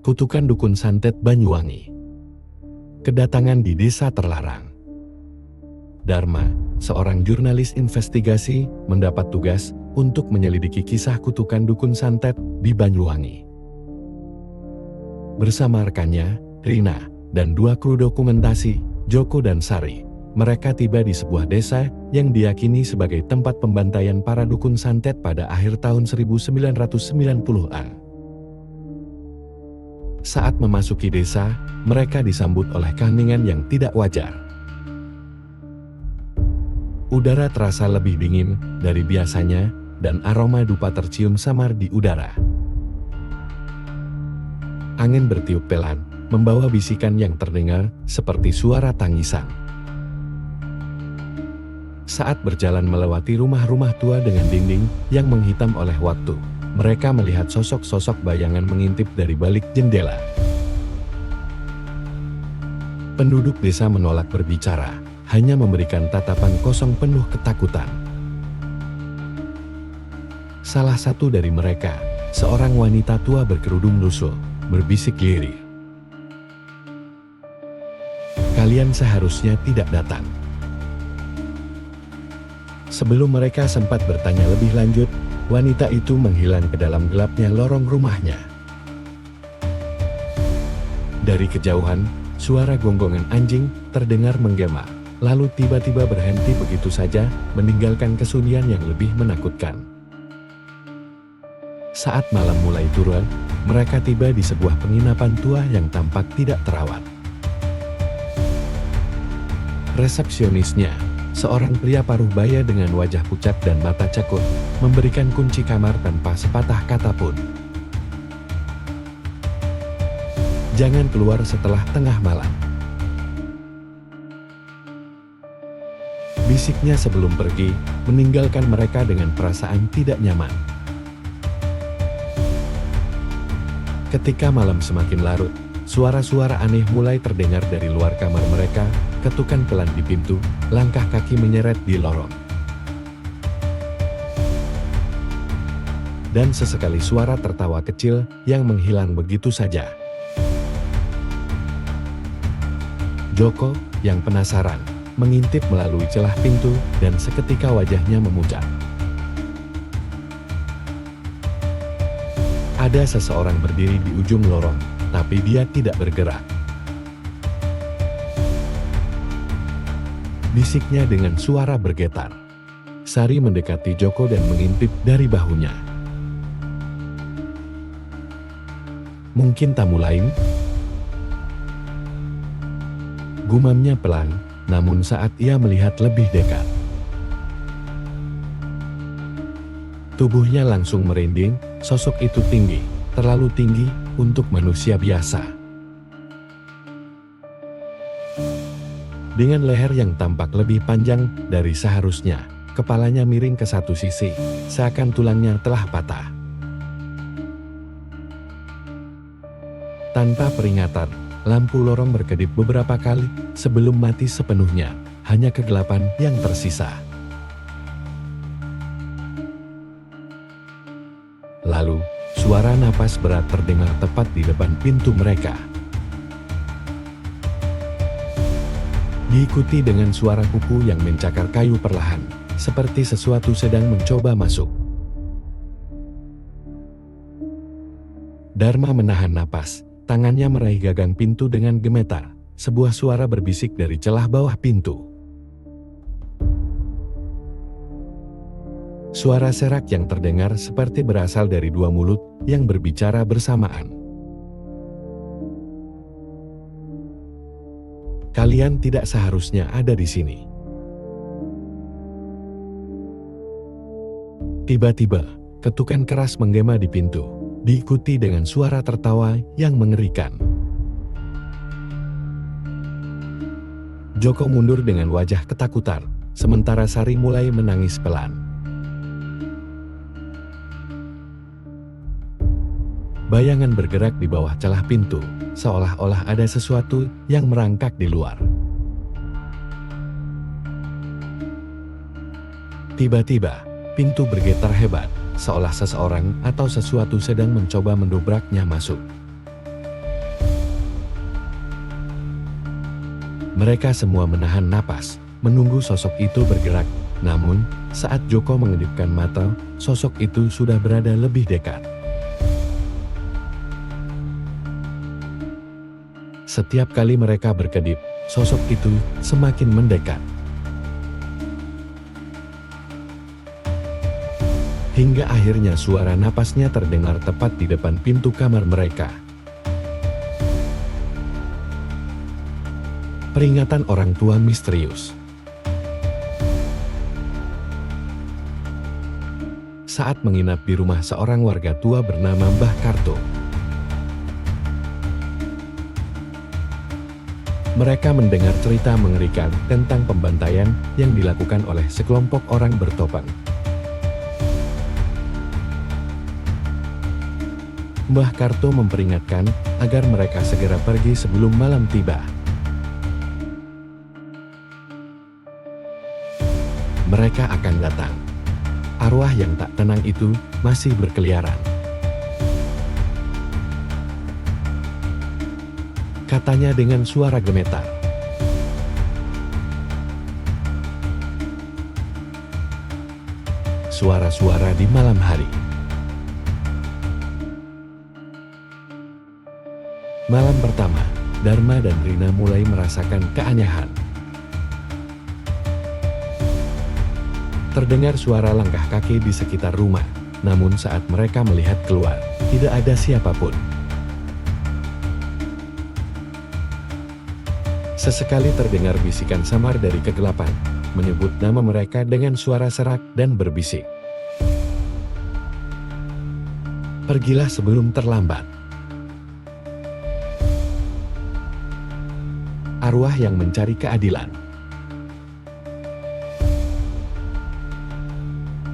Kutukan Dukun Santet Banyuwangi. Kedatangan di desa terlarang. Dharma, seorang jurnalis investigasi, mendapat tugas untuk menyelidiki kisah kutukan dukun santet di Banyuwangi. Bersama rekannya, Rina, dan dua kru dokumentasi, Joko dan Sari, mereka tiba di sebuah desa yang diyakini sebagai tempat pembantaian para dukun santet pada akhir tahun 1990-an. Saat memasuki desa, mereka disambut oleh keheningan yang tidak wajar. Udara terasa lebih dingin dari biasanya, dan aroma dupa tercium samar di udara. Angin bertiup pelan, membawa bisikan yang terdengar seperti suara tangisan. Saat berjalan melewati rumah-rumah tua dengan dinding yang menghitam oleh waktu, mereka melihat sosok-sosok bayangan mengintip dari balik jendela. Penduduk desa menolak berbicara, hanya memberikan tatapan kosong penuh ketakutan. Salah satu dari mereka, seorang wanita tua berkerudung lusuh, berbisik lirih. "Kalian seharusnya tidak datang." Sebelum mereka sempat bertanya lebih lanjut, wanita itu menghilang ke dalam gelapnya lorong rumahnya. Dari kejauhan, suara gonggongan anjing terdengar menggema, lalu tiba-tiba berhenti begitu saja, meninggalkan kesunyian yang lebih menakutkan. Saat malam mulai turun, mereka tiba di sebuah penginapan tua yang tampak tidak terawat. Resepsionisnya, seorang pria paruh baya dengan wajah pucat dan mata cekut, memberikan kunci kamar tanpa sepatah kata pun. "Jangan keluar setelah tengah malam," bisiknya sebelum pergi, meninggalkan mereka dengan perasaan tidak nyaman. Ketika malam semakin larut, suara-suara aneh mulai terdengar dari luar kamar mereka, ketukan pelan di pintu, langkah kaki menyeret di lorong. Dan sesekali suara tertawa kecil yang menghilang begitu saja. Joko, yang penasaran, mengintip melalui celah pintu dan seketika wajahnya memucat. Ada seseorang berdiri di ujung lorong, tapi dia tidak bergerak. Bisiknya dengan suara bergetar. Sari mendekati Joko dan mengintip dari bahunya. "Mungkin tamu lain?" gumamnya pelan, namun saat ia melihat lebih dekat, tubuhnya langsung merinding. Sosok itu tinggi, terlalu tinggi untuk manusia biasa. Dengan leher yang tampak lebih panjang dari seharusnya, kepalanya miring ke satu sisi, seakan tulangnya telah patah. Tanpa peringatan, lampu lorong berkedip beberapa kali sebelum mati sepenuhnya, hanya kegelapan yang tersisa. Lalu, suara napas berat terdengar tepat di depan pintu mereka. Diikuti dengan suara kuku yang mencakar kayu perlahan, seperti sesuatu sedang mencoba masuk. Dharma menahan napas, tangannya meraih gagang pintu dengan gemetar. Sebuah suara berbisik dari celah bawah pintu. Suara serak yang terdengar seperti berasal dari dua mulut yang berbicara bersamaan. "Kalian tidak seharusnya ada di sini." Tiba-tiba, ketukan keras menggema di pintu, diikuti dengan suara tertawa yang mengerikan. Joko mundur dengan wajah ketakutan, sementara Sari mulai menangis pelan. Bayangan bergerak di bawah celah pintu, seolah-olah ada sesuatu yang merangkak di luar. Tiba-tiba, pintu bergetar hebat, seolah seseorang atau sesuatu sedang mencoba mendobraknya masuk. Mereka semua menahan napas, menunggu sosok itu bergerak. Namun, saat Joko mengedipkan mata, sosok itu sudah berada lebih dekat. Setiap kali mereka berkedip, sosok itu semakin mendekat. Hingga akhirnya suara napasnya terdengar tepat di depan pintu kamar mereka. Peringatan orang tua misterius. Saat menginap di rumah seorang warga tua bernama Mbah Karto, mereka mendengar cerita mengerikan tentang pembantaian yang dilakukan oleh sekelompok orang bertopeng. Mbah Karto memperingatkan agar mereka segera pergi sebelum malam tiba. Mereka akan datang. Arwah yang tak tenang itu masih berkeliaran. Katanya dengan suara gemetar. Suara-suara di malam hari. Malam pertama, Dharma dan Rina mulai merasakan keanehan. Terdengar suara langkah kaki di sekitar rumah, namun saat mereka melihat keluar, tidak ada siapapun. Sesekali terdengar bisikan samar dari kegelapan, menyebut nama mereka dengan suara serak dan berbisik. Pergilah sebelum terlambat. Arwah yang mencari keadilan.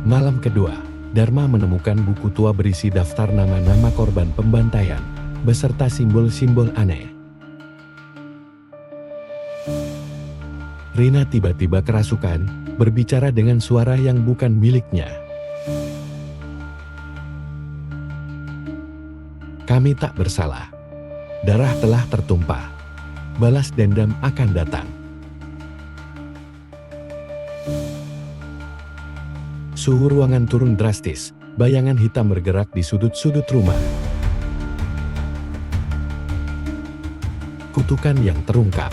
Malam kedua, Dharma menemukan buku tua berisi daftar nama-nama korban pembantaian, beserta simbol-simbol aneh. Rina tiba-tiba kerasukan, berbicara dengan suara yang bukan miliknya. Kami tak bersalah. Darah telah tertumpah. Balas dendam akan datang. Suhu ruangan turun drastis, bayangan hitam bergerak di sudut-sudut rumah. Kutukan yang terungkap.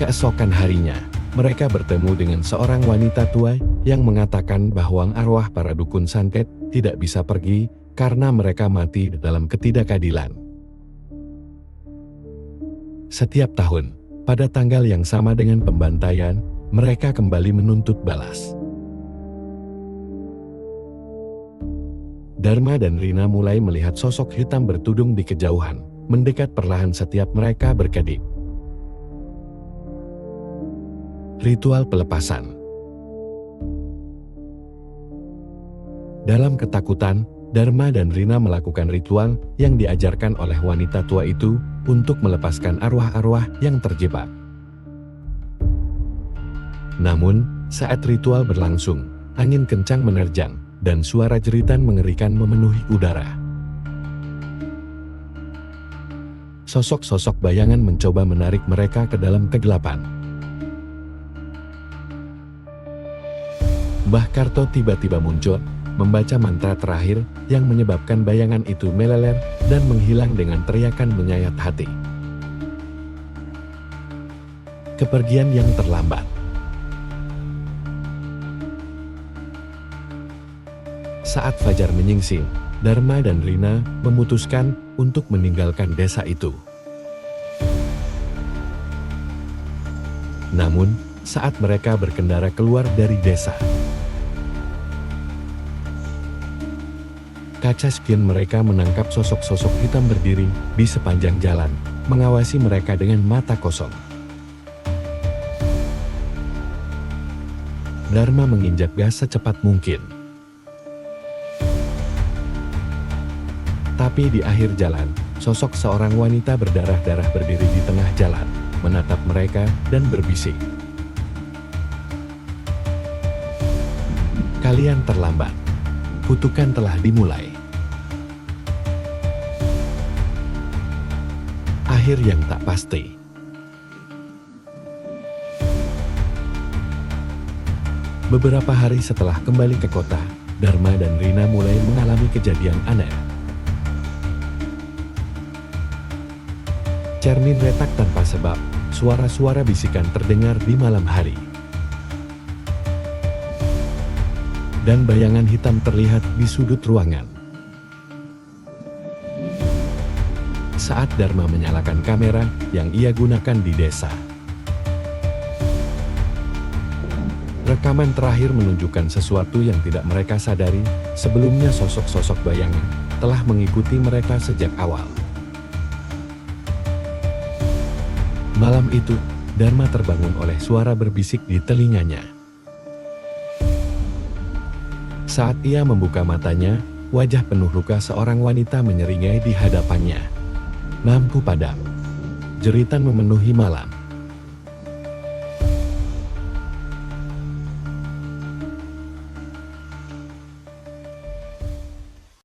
Keesokan harinya, mereka bertemu dengan seorang wanita tua yang mengatakan bahwa arwah para dukun santet tidak bisa pergi karena mereka mati dalam ketidakadilan. Setiap tahun, pada tanggal yang sama dengan pembantaian, mereka kembali menuntut balas. Dharma dan Rina mulai melihat sosok hitam bertudung di kejauhan, mendekat perlahan setiap mereka berkedip. Ritual pelepasan. Dalam ketakutan, Dharma dan Rina melakukan ritual yang diajarkan oleh wanita tua itu untuk melepaskan arwah-arwah yang terjebak. Namun, saat ritual berlangsung, angin kencang menerjang, dan suara jeritan mengerikan memenuhi udara. Sosok-sosok bayangan mencoba menarik mereka ke dalam kegelapan. Mbah Karto tiba-tiba muncul, membaca mantra terakhir yang menyebabkan bayangan itu meleler dan menghilang dengan teriakan menyayat hati. Kepergian yang terlambat. Saat fajar menyingsing, Dharma dan Rina memutuskan untuk meninggalkan desa itu. Namun, saat mereka berkendara keluar dari desa, kaca spion mereka menangkap sosok-sosok hitam berdiri di sepanjang jalan, mengawasi mereka dengan mata kosong. Dharma menginjak gas secepat mungkin. Tapi di akhir jalan, sosok seorang wanita berdarah-darah berdiri di tengah jalan, menatap mereka dan berbisik. Kalian terlambat. Kutukan telah dimulai. akhir yang tak pasti. Beberapa hari setelah kembali ke kota, Dharma dan Rina mulai mengalami kejadian aneh. Cermin retak tanpa sebab, suara-suara bisikan terdengar di malam hari. Dan bayangan hitam terlihat di sudut ruangan. Saat Dharma menyalakan kamera yang ia gunakan di desa. Rekaman terakhir menunjukkan sesuatu yang tidak mereka sadari, sebelumnya sosok-sosok bayangan telah mengikuti mereka sejak awal. Malam itu, Dharma terbangun oleh suara berbisik di telinganya. Saat ia membuka matanya, wajah penuh luka seorang wanita menyeringai di hadapannya. Lampu padam. Jeritan memenuhi malam.